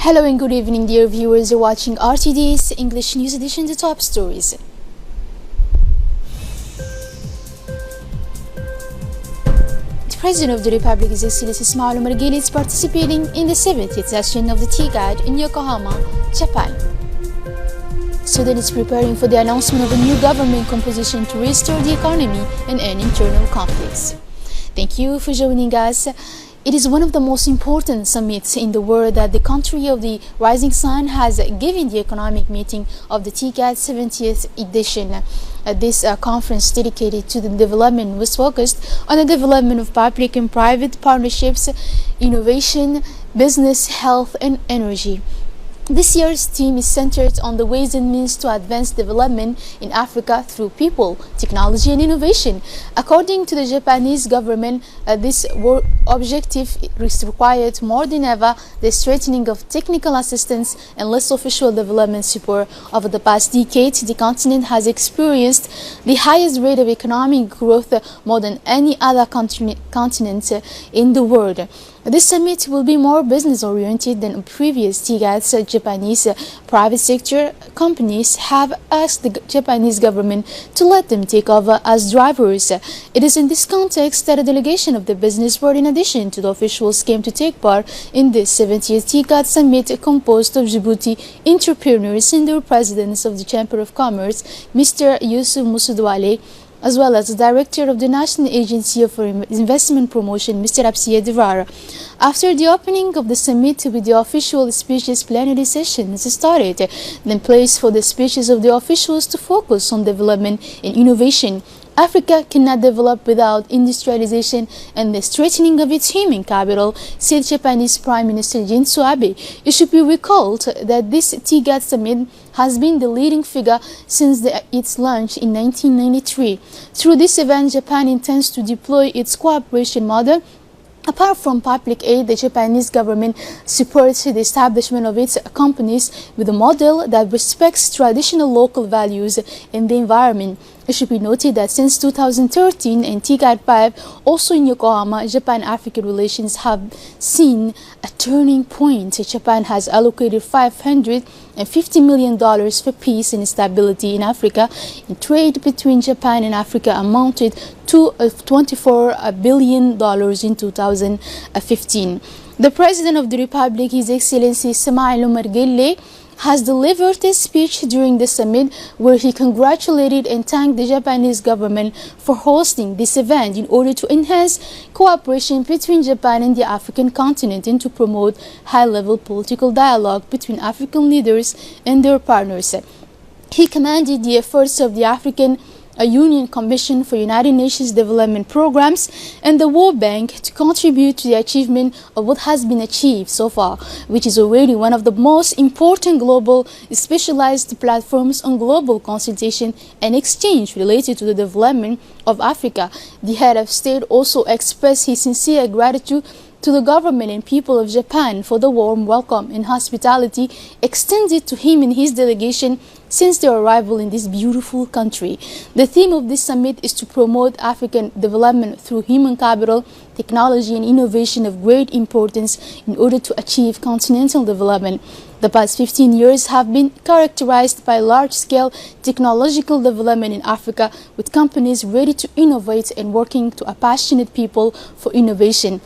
Hello and good evening, dear viewers. You're watching RTD's English News Edition, the top stories. The President of the Republic, His Excellency Ismail Omar Guelleh, is participating in the 70th session of the Tea Guide in Yokohama, Japan. Sudan is preparing for the announcement of a new government composition to restore the economy and end internal conflicts. Thank you for joining us. It is one of the most important summits in the world that the country of the rising sun has given the economic meeting of the TGAD 70th edition. This conference dedicated to the development was focused on the development of public and private partnerships, innovation, business, health, and energy. This year's theme is centered on the ways and means to advance development in Africa through people, technology, and innovation. According to the Japanese government, this objective required more than ever the strengthening of technical assistance and less official development support. Over the past decade, the continent has experienced the highest rate of economic growth more than any other continent in the world. This summit will be more business-oriented than previous TGADs. Japanese private sector companies have asked the Japanese government to let them take over as drivers. It is in this context that a delegation of the business world, in addition to the officials, came to take part in this 70th TGAD summit composed of Djibouti entrepreneurs and the presidents of the Chamber of Commerce, Mr. Yusuf Musudwale, as well as the director of the National Agency for Investment Promotion, Mr. Absiye Dirar. After the opening of the summit with the official speeches, plenary sessions started, then place for the speeches of the officials to focus on development and innovation. Africa cannot develop without industrialization and the strengthening of its human capital, said Japanese Prime Minister Shinzo Abe. It should be recalled that this TGAD summit has been the leading figure since its launch in 1993. Through this event, Japan intends to deploy its cooperation model. Apart from public aid, the Japanese government supports the establishment of its companies with a model that respects traditional local values and the environment. It should be noted that since 2013 and TGAD 5, also in Yokohama, Japan-African relations have seen a turning point. Japan has allocated $550 million for peace and stability in Africa, and trade between Japan and Africa amounted to $24 billion in 2015. The President of the Republic, His Excellency Ismail Omar Guelleh, has delivered a speech during the summit where he congratulated and thanked the Japanese government for hosting this event in order to enhance cooperation between Japan and the African continent and to promote high-level political dialogue between African leaders and their partners. He commended the efforts of the African Union Commission for United Nations Development Programs and the World Bank to contribute to the achievement of what has been achieved so far, which is already one of the most important global specialized platforms on global consultation and exchange related to the development of Africa. The head of state also expressed his sincere gratitude to the government and people of Japan for the warm welcome and hospitality extended to him and his delegation since their arrival in this beautiful country. The theme of this summit is to promote African development through human capital, technology, and innovation of great importance in order to achieve continental development. The past 15 years have been characterized by large-scale technological development in Africa, with companies ready to innovate and working to a passionate people for innovation.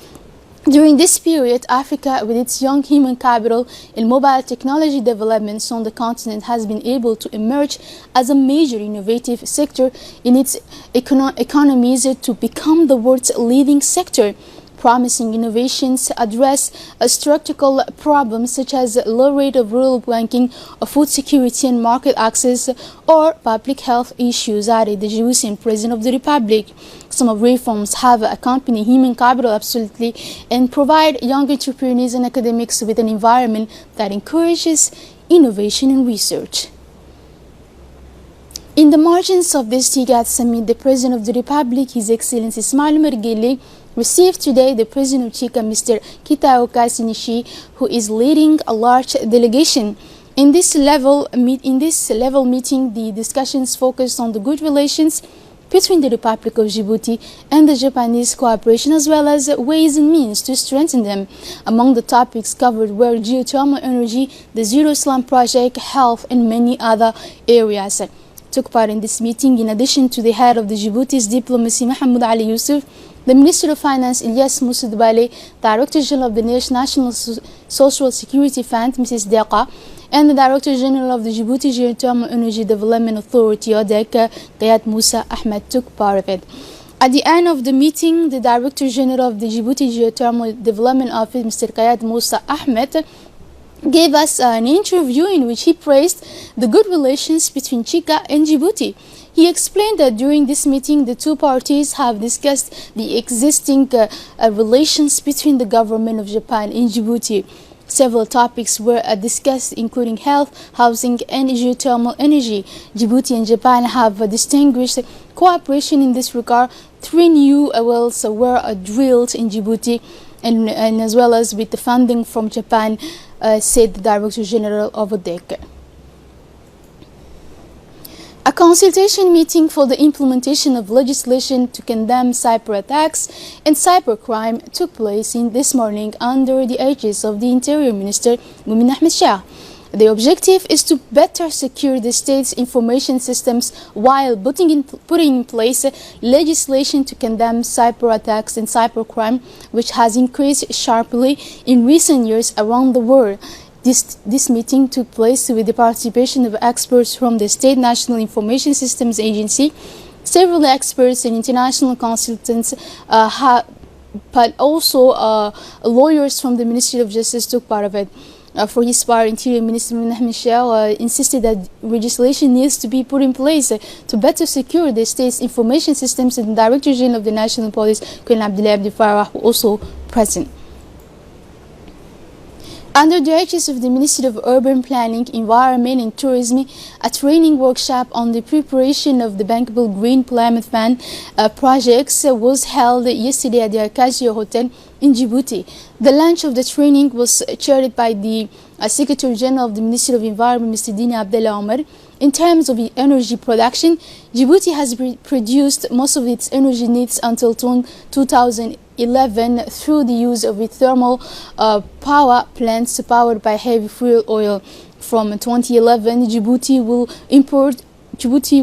During this period, Africa, with its young human capital and mobile technology developments on the continent, has been able to emerge as a major innovative sector in its economies to become the world's leading sector. Promising innovations address structural problems such as low rate of rural banking, food security and market access, or public health issues, added the Djiboutian President of the Republic. Some of reforms have accompanied human capital absolutely and provide young entrepreneurs and academics with an environment that encourages innovation and research. In the margins of this TGAD summit, the President of the Republic, His Excellency Ismail Omar Guelleh, received today the President of Chika, Mr. Kitaoka Shinichi, who is leading a large delegation. In this level meeting, the discussions focused on the good relations between the Republic of Djibouti and the Japanese cooperation, as well as ways and means to strengthen them. Among the topics covered were geothermal energy, the Zero Slum project, health, and many other areas. Took part in this meeting, in addition to the head of the Djibouti's diplomacy, Mohamed Ali Yusuf, the Minister of Finance, Ilyas Moussoudbale, Director General of the National Social Security Fund, Mrs. Deqa, and the Director General of the Djibouti Geothermal Energy Development Authority, ODEC, Qayat Musa Ahmed, took part of it. At the end of the meeting, the Director General of the Djibouti Geothermal Development Office, Mr. Qayat Musa Ahmed, gave us an interview in which he praised the good relations between Chika and Djibouti. He explained that during this meeting, the two parties have discussed the existing relations between the government of Japan and Djibouti. Several topics were discussed, including health, housing, and geothermal energy. Djibouti and Japan have distinguished cooperation in this regard. 3 new wells were drilled in Djibouti, and as well as with the funding from Japan, said the Director General of ODEC. A consultation meeting for the implementation of legislation to condemn cyber attacks and cybercrime took place this morning under the aegis of the Interior Minister, Mumin Ahmed Shah. The objective is to better secure the state's information systems while putting in place legislation to condemn cyber attacks and cybercrime, which has increased sharply in recent years around the world. This meeting took place with the participation of experts from the State National Information Systems Agency. Several experts and international consultants, but also lawyers from the Ministry of Justice took part of it. For his part, Interior Minister Ahmed Shah insisted that legislation needs to be put in place to better secure the state's information systems, and the Director General of the National Police, Colonel Abdullah Abdi Farah, were also present. Under the aegis of the Ministry of Urban Planning, Environment and Tourism, a training workshop on the preparation of the bankable Green Climate Fund projects was held yesterday at the Acacia Hotel in Djibouti. The launch of the training was chaired by the Secretary General of the Ministry of Environment, Mr. Dina Abdullah Omar. In terms of energy production, Djibouti has produced most of its energy needs until 2011 through the use of thermal power plants powered by heavy fuel oil. From 2011, Djibouti will import Djibouti's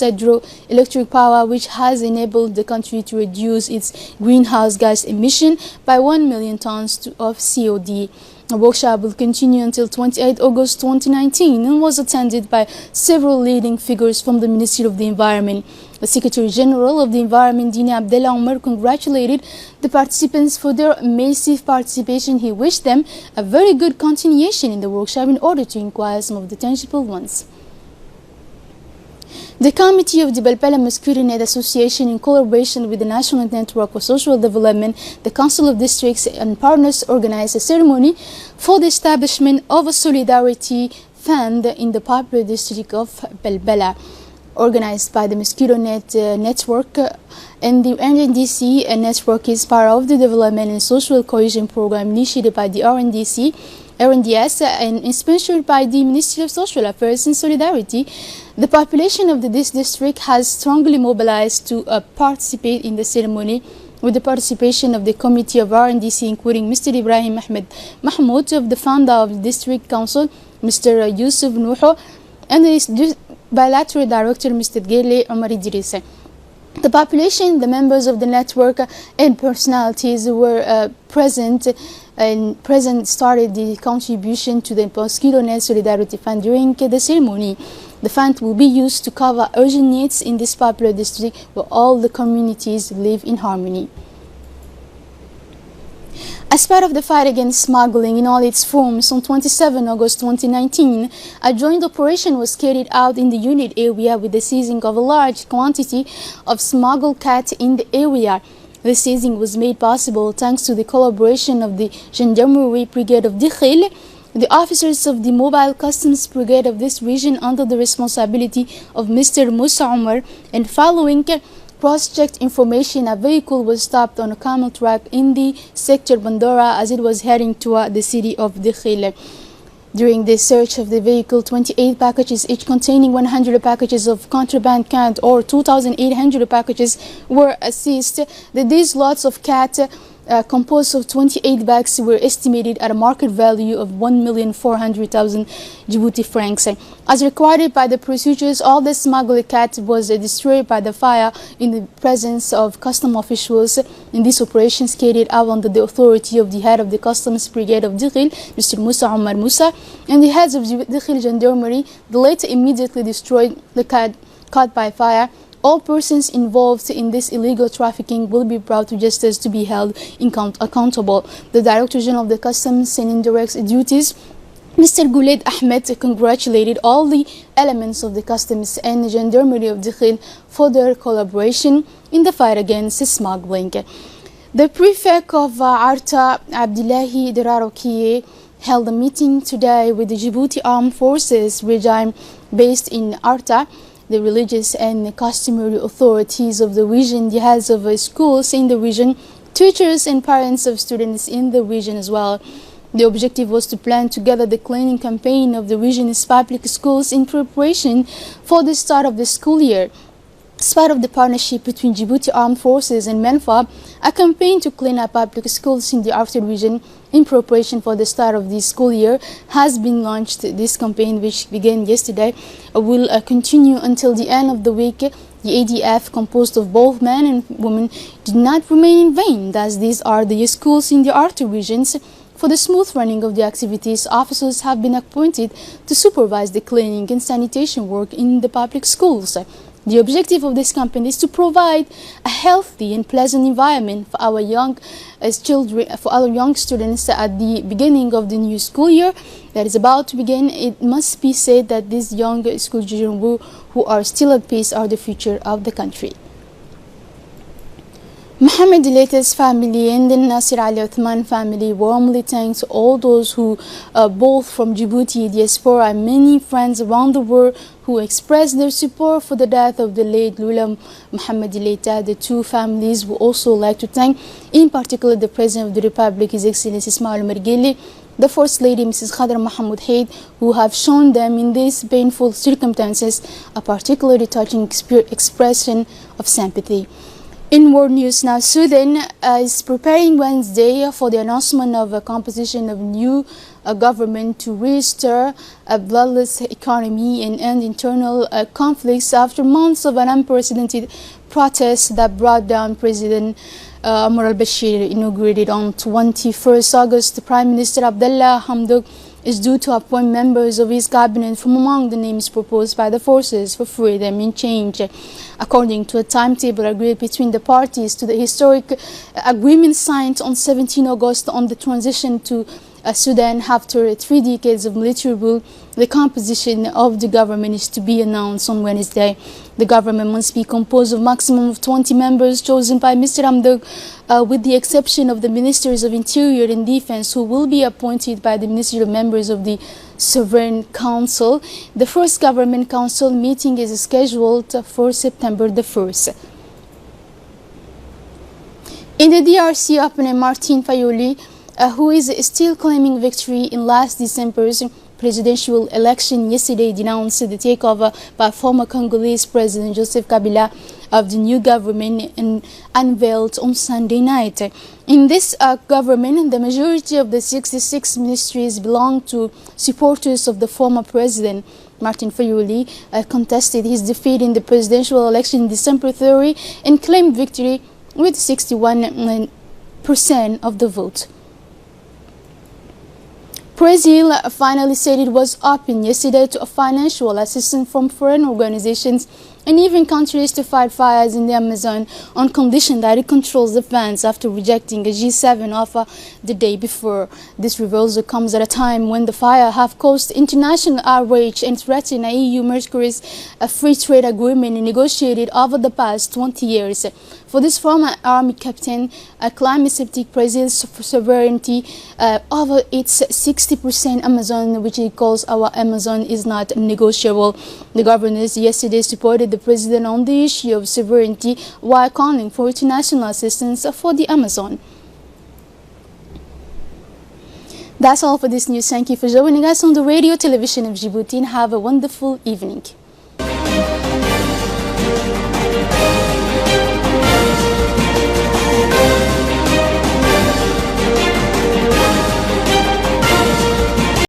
hydroelectric power, which has enabled the country to reduce its greenhouse gas emission by 1 million tons of CO2. The workshop will continue until 28 August 2019 and was attended by several leading figures from the Ministry of the Environment. The Secretary General of the Environment, Dina Abdullah Omar, congratulated the participants for their massive participation. He wished them a very good continuation in the workshop in order to inquire some of the tangible ones. The Committee of the Balbala Mosquito Net Association, in collaboration with the National Network for Social Development, the Council of Districts and partners, organized a ceremony for the establishment of a solidarity fund in the popular district of Balbala, organized by the Mosquito Net Network, and the RNDC network is part of the Development and Social Cohesion Program initiated by the RNDS and sponsored by the Ministry of Social Affairs and Solidarity. The population of this district has strongly mobilized to participate in the ceremony, with the participation of the Committee of RNDC, including Mr. Ibrahim Ahmed Mahmoud, of the founder of the District Council, Mr. Yusuf Nuho, and the bilateral director, Mr. Gele Omar Idrissa. The population, the members of the network, and personalities were present started the contribution to the Mosquito Net Solidarity Fund during the ceremony. The fund will be used to cover urgent needs in this popular district where all the communities live in harmony. As part of the fight against smuggling in all its forms, on 27 August 2019, a joint operation was carried out in the unit area with the seizing of a large quantity of smuggled cat in the area. The seizing was made possible thanks to the collaboration of the Gendarmerie Brigade of Dikhil, the officers of the Mobile Customs Brigade of this region under the responsibility of Mr. Musa Umar, and following cross-checked information, a vehicle was stopped on a camel track in the sector Bandora as it was heading toward the city of Dikhil. During the search of the vehicle, 28 packages, each containing 100 packages of contraband cat or 2,800 packages were seized. These lots of cat composed of 28 bags were estimated at a market value of 1,400,000 Djibouti francs. As required by the procedures, all the smuggled cat was destroyed by the fire in the presence of custom officials. In these operations carried out under the authority of the head of the Customs Brigade of Dikhil, Mr. Musa Omar Musa, and the heads of Dikhil Gendarmerie, the latter immediately destroyed the cat caught by fire. All persons involved in this illegal trafficking will be brought to justice to be held accountable. The Director General of the Customs and Indirect Duties, Mr. Guled Ahmed, congratulated all the elements of the Customs and Gendarmerie of Dikhil for their collaboration in the fight against smuggling. The Prefect of Arta, Abdullahi Derarokiye, held a meeting today with the Djibouti Armed Forces regime based in Arta, the religious and customary authorities of the region, the heads of schools in the region, teachers and parents of students in the region as well. The objective was to plan together the cleaning campaign of the region's public schools in preparation for the start of the school year. As part of the partnership between Djibouti Armed Forces and MENFAB, a campaign to clean up public schools in the Arta region in preparation for the start of the school year has been launched. This campaign, which began yesterday, will continue until the end of the week. The ADF, composed of both men and women, did not remain in vain, thus these are the schools in the Arta regions. For the smooth running of the activities, officers have been appointed to supervise the cleaning and sanitation work in the public schools. The objective of this campaign is to provide a healthy and pleasant environment for our young students at the beginning of the new school year that is about to begin. It must be said that these young school children who are still at peace are the future of the country. Mohammed Dilete's family and the Nasir Ali Uthman family warmly thanks all those who, both from Djibouti diaspora and many friends around the world, who expressed their support for the death of the late Lula Mohammed Dileta. The two families would also like to thank, in particular, the President of the Republic, His Excellency Ismail Omar Guelleh, the First Lady, Mrs. Khadra Mahmoud Haid, who have shown them in these painful circumstances a particularly touching expression of sympathy. In world news now, Sudan is preparing Wednesday for the announcement of a composition of new government to restore a bloodless economy and end internal conflicts after months of an unprecedented protest that brought down President Omar al-Bashir. Inaugurated on 21st August, Prime Minister Abdullah Hamdok is due to appoint members of his cabinet from among the names proposed by the Forces for Freedom and Change. According to a timetable agreed between the parties to the historic agreement signed on 17 August on the transition to Sudan after 3 decades of military rule, the composition of the government is to be announced on Wednesday. The government must be composed of maximum of 20 members chosen by Mr. Hamdok, with the exception of the Ministers of Interior and Defense, who will be appointed by the ministerial members of the Sovereign Council. The first Government Council meeting is scheduled for September the 1st. In the DRC, opponent Martin Fayoli, who is still claiming victory in last December's presidential election, yesterday denounced the takeover by former Congolese President Joseph Kabila of the new government and unveiled on Sunday night. In this government, the majority of the 66 ministries belong to supporters of the former president. Martin Fayoli contested his defeat in the presidential election in December 30 and claimed victory with 61% of the vote. Brazil finally said it was open yesterday to financial assistance from foreign organizations and even countries to fight fires in the Amazon on condition that it controls the funds after rejecting a G7 offer the day before. This reversal comes at a time when the fire have caused international outrage and threatened a EU-Mercosur free trade agreement negotiated over the past 20 years. For this former army captain, climate skeptic Brazil's sovereignty over its 60% Amazon, which he calls our Amazon, is not negotiable. The governors yesterday supported the president on the issue of sovereignty while calling for international assistance for the Amazon. That's all for this news. Thank you for joining us on the radio television of Djibouti and have a wonderful evening.